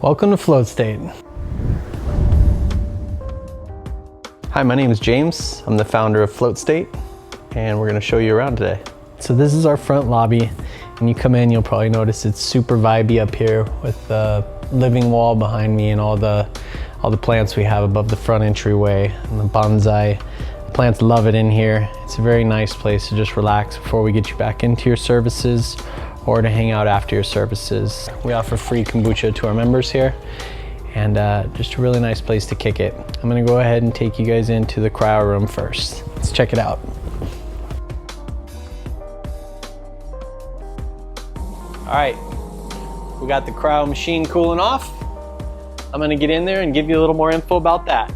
Welcome to Float State. Hi, my name is James. I'm the founder of Float State, and we're gonna show you around today. So this is our front lobby, and you come in, you'll probably notice it's super vibey up here with the living wall behind me and all the plants we have above the front entryway and the bonsai. Plants love it in here. It's a very nice place to just relax before we get you back into your services or to hang out after your services. We offer free kombucha to our members here, and just a really nice place to kick it. I'm gonna go ahead and take you guys into the cryo room first. Let's check it out. All right, we got the cryo machine cooling off. I'm gonna get in there and give you a little more info about that.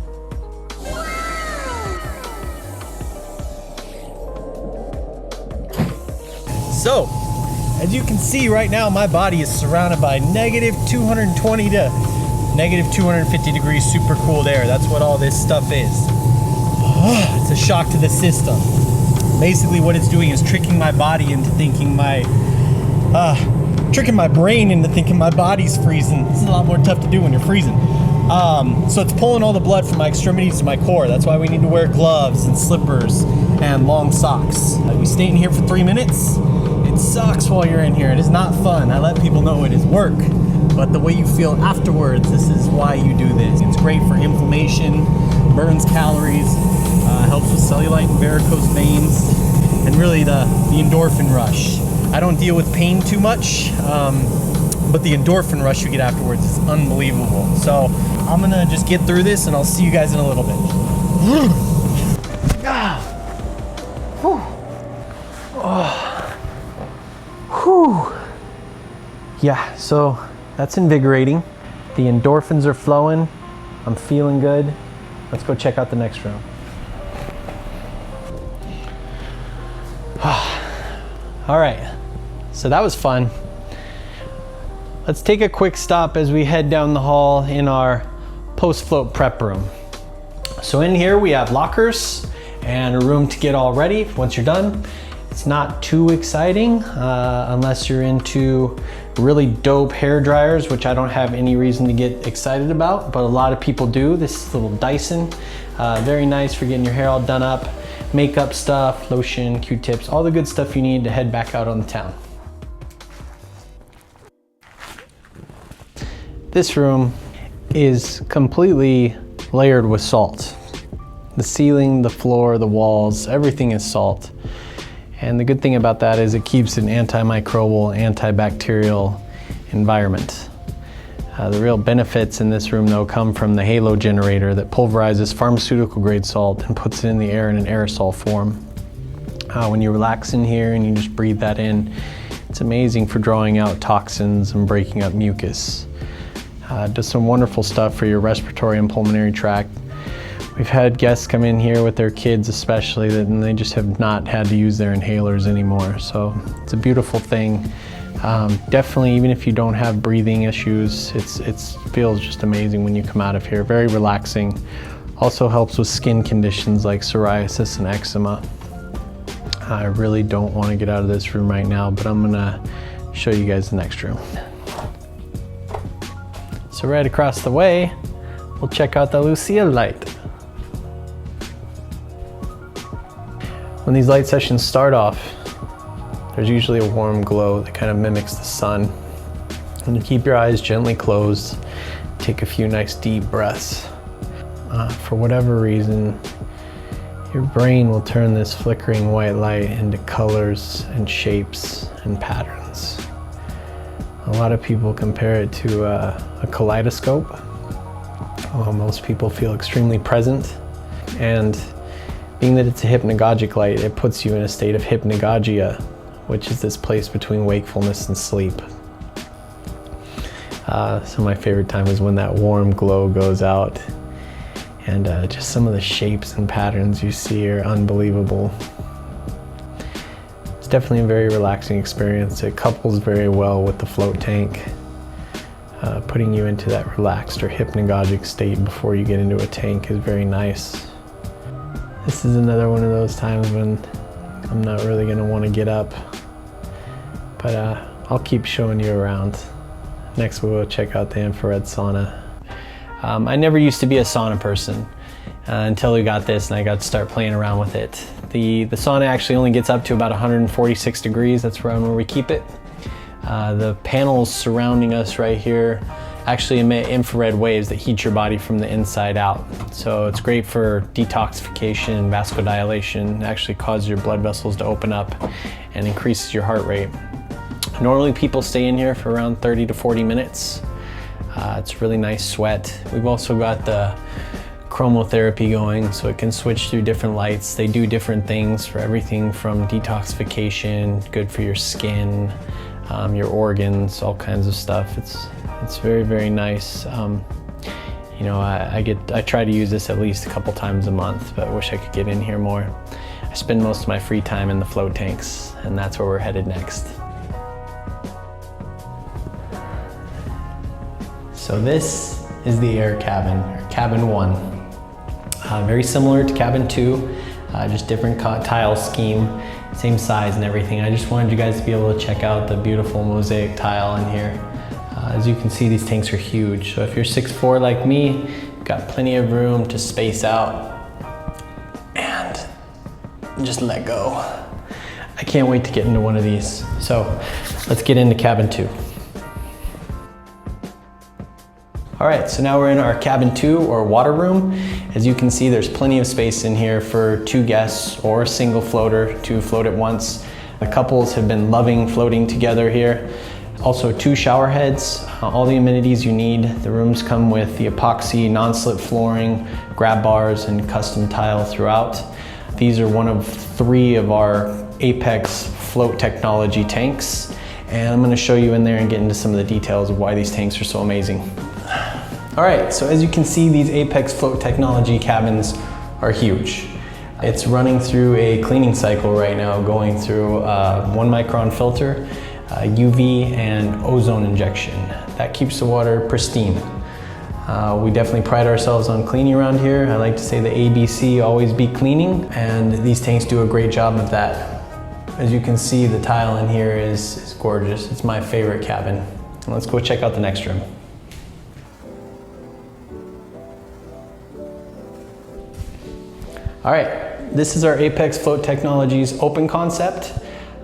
So, as you can see right now, my body is surrounded by negative 220 to negative 250 degrees super cooled air. That's what all this stuff is. It's a shock to the system. Basically what it's doing is tricking my body into thinking tricking my brain into thinking my body's freezing. This is a lot more tough to do when you're freezing. So it's pulling all the blood from my extremities to my core. That's why we need to wear gloves and slippers and long socks. We stay in here for 3 minutes. It sucks while you're in here. It is not fun. I let people know it is work, but the way you feel afterwards, this is why you do this. It's great for inflammation, burns calories, helps with cellulite and varicose veins, and really the endorphin rush. I don't deal with pain too much, but the endorphin rush you get afterwards is unbelievable. So I'm gonna just get through this and I'll see you guys in a little bit. Yeah, so that's invigorating. The endorphins are flowing. I'm feeling good. Let's go check out the next room. All right, so that was fun. Let's take a quick stop as we head down the hall in our post-float prep room. So in here we have lockers and a room to get all ready once you're done. It's not too exciting unless you're into really dope hair dryers, which I don't have any reason to get excited about, but a lot of people do. This little Dyson, very nice for getting your hair all done up. Makeup stuff, lotion, Q-tips, all the good stuff you need to head back out on the town. This room is completely layered with salt. The ceiling, the floor, the walls, everything is salt. And the good thing about that is it keeps an antimicrobial, antibacterial environment. The real benefits in this room though come from the halo generator that pulverizes pharmaceutical grade salt and puts it in the air in an aerosol form. When you relax in here and you just breathe that in, it's amazing for drawing out toxins and breaking up mucus. Does some wonderful stuff for your respiratory and pulmonary tract. We've had guests come in here with their kids especially, and they just have not had to use their inhalers anymore. So it's a beautiful thing. Definitely, even if you don't have breathing issues, it feels just amazing when you come out of here. Very relaxing. Also helps with skin conditions like psoriasis and eczema. I really don't want to get out of this room right now, but I'm gonna show you guys the next room. So right across the way, we'll check out the Lucia light. When these light sessions start off, there's usually a warm glow that kind of mimics the sun. And you keep your eyes gently closed, take a few nice deep breaths. For whatever reason, your brain will turn this flickering white light into colors and shapes and patterns. A lot of people compare it to a kaleidoscope. Most people feel extremely present, and being that it's a hypnagogic light, it puts you in a state of hypnagogia, which is this place between wakefulness and sleep. So my favorite time is when that warm glow goes out, and just some of the shapes and patterns you see are unbelievable. It's definitely a very relaxing experience. It couples very well with the float tank, putting you into that relaxed or hypnagogic state before you get into a tank is very nice. This is another one of those times when I'm not really gonna want to get up, but I'll keep showing you around. Next we'll check out the infrared sauna. I never used to be a sauna person until we got this and I got to start playing around with it. The sauna actually only gets up to about 146 degrees. That's around where we keep it. The panels surrounding us right here actually emit infrared waves that heat your body from the inside out. So it's great for detoxification, vasodilation. It actually causes your blood vessels to open up and increases your heart rate. Normally people stay in here for around 30 to 40 minutes. It's really nice sweat. We've also got the chromotherapy going, so it can switch through different lights. They do different things for everything from detoxification, good for your skin, your organs, all kinds of stuff. It's very, very nice. You know, I try to use this at least a couple times a month, but I wish I could get in here more. I spend most of my free time in the float tanks, and that's where we're headed next. So this is the air cabin, or cabin 1. Very similar to cabin 2, just different tile scheme, same size and everything. I just wanted you guys to be able to check out the beautiful mosaic tile in here. As you can see, these tanks are huge. So if you're 6'4" like me, you've got plenty of room to space out and just let go. I can't wait to get into one of these. So let's get into cabin 2. All right, so now we're in our cabin 2 or water room. As you can see, there's plenty of space in here for 2 guests or a single floater to float at once. The couples have been loving floating together here. Also 2 shower heads, all the amenities you need. The rooms come with the epoxy non-slip flooring, grab bars, and custom tile throughout. These are one of 3 of our Apex float technology tanks. And I'm gonna show you in there and get into some of the details of why these tanks are so amazing. All right, so as you can see, these Apex float technology cabins are huge. It's running through a cleaning cycle right now, going through 1 micron filter, UV and ozone injection. That keeps the water pristine. We definitely pride ourselves on cleaning around here. I like to say the ABC, always be cleaning, and these tanks do a great job of that. As you can see, the tile in here is gorgeous. It's my favorite cabin. Let's go check out the next room. All right, this is our Apex Float Technologies open concept.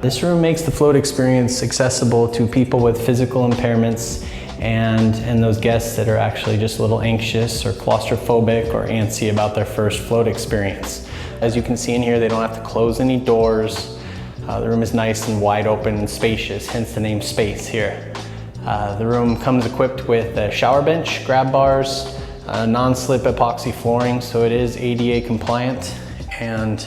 This room makes the float experience accessible to people with physical impairments and those guests that are actually just a little anxious or claustrophobic or antsy about their first float experience. As you can see in here, they don't have to close any doors. The room is nice and wide open and spacious, hence the name Space here. The room comes equipped with a shower bench, grab bars, non-slip epoxy flooring, so it is ADA compliant, and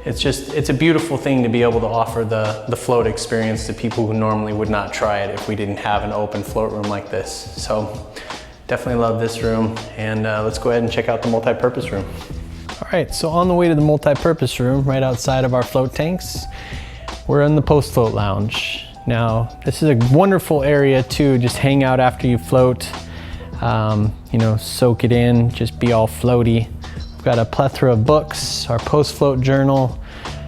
it's a beautiful thing to be able to offer the float experience to people who normally would not try it if we didn't have an open float room like this. So definitely love this room, and let's go ahead and check out the multi-purpose room. All right, so on the way to the multi-purpose room, right outside of our float tanks, we're in the post-float lounge. Now, this is a wonderful area to just hang out after you float. You know, soak it in, just be all floaty. We've got a plethora of books, our post-float journal,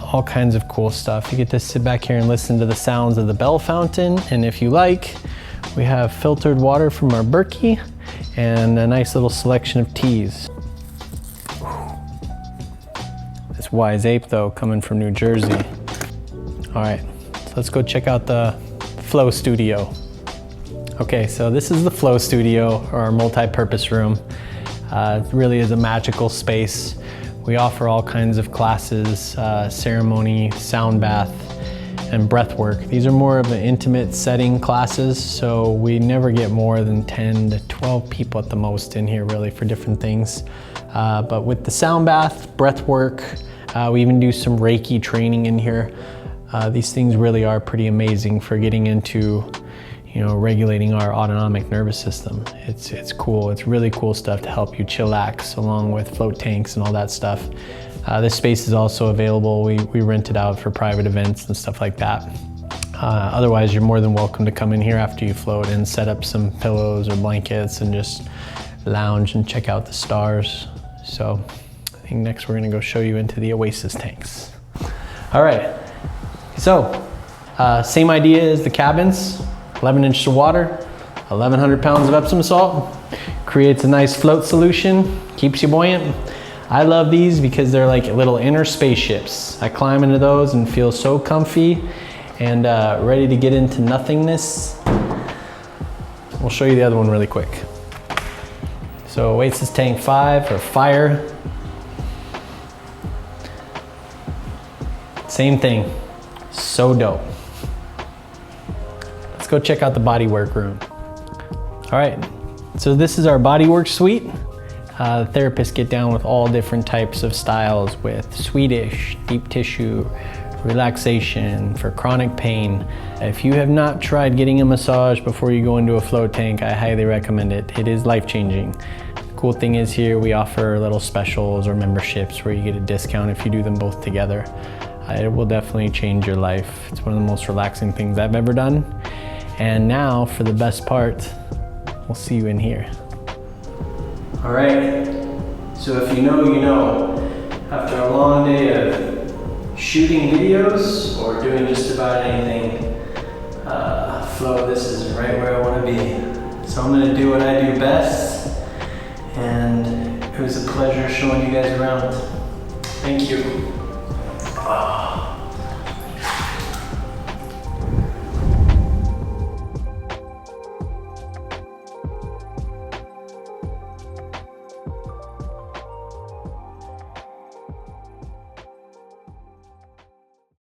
all kinds of cool stuff. You get to sit back here and listen to the sounds of the bell fountain, and if you like, we have filtered water from our Berkey and a nice little selection of teas. This wise ape though, coming from New Jersey. All right, so let's go check out the Flow Studio. Okay, so this is the Flow Studio, or our multi-purpose room. It really is a magical space. We offer all kinds of classes, ceremony, sound bath, and breath work. These are more of an intimate setting classes, so we never get more than 10 to 12 people at the most in here really for different things. But with the sound bath, breath work, we even do some Reiki training in here. These things really are pretty amazing for getting into, you know, regulating our autonomic nervous system. It's cool. It's really cool stuff to help you chillax, along with float tanks and all that stuff. This space is also available. We rent it out for private events and stuff like that. Otherwise, you're more than welcome to come in here after you float and set up some pillows or blankets and just lounge and check out the stars. So I think next we're gonna go show you into the Oasis tanks. All right, so same idea as the cabins. 11 inches of water, 1,100 pounds of Epsom salt, creates a nice float solution, keeps you buoyant. I love these because they're like little inner spaceships. I climb into those and feel so comfy and ready to get into nothingness. We'll show you the other one really quick. So Oasis Tank 5 or Fire. Same thing, so dope. Let's go check out the bodywork room. All right, so this is our bodywork suite. The therapists get down with all different types of styles with Swedish, deep tissue, relaxation, for chronic pain. If you have not tried getting a massage before you go into a float tank, I highly recommend it. It is life-changing. The cool thing is here we offer little specials or memberships where you get a discount if you do them both together. It will definitely change your life. It's one of the most relaxing things I've ever done. And now for the best part, we'll see you in here. All right, so if you know, you know. After a long day of shooting videos or doing just about anything, flow, this is right where I want to be. So I'm going to do what I do best, and it was a pleasure showing you guys around. Thank you.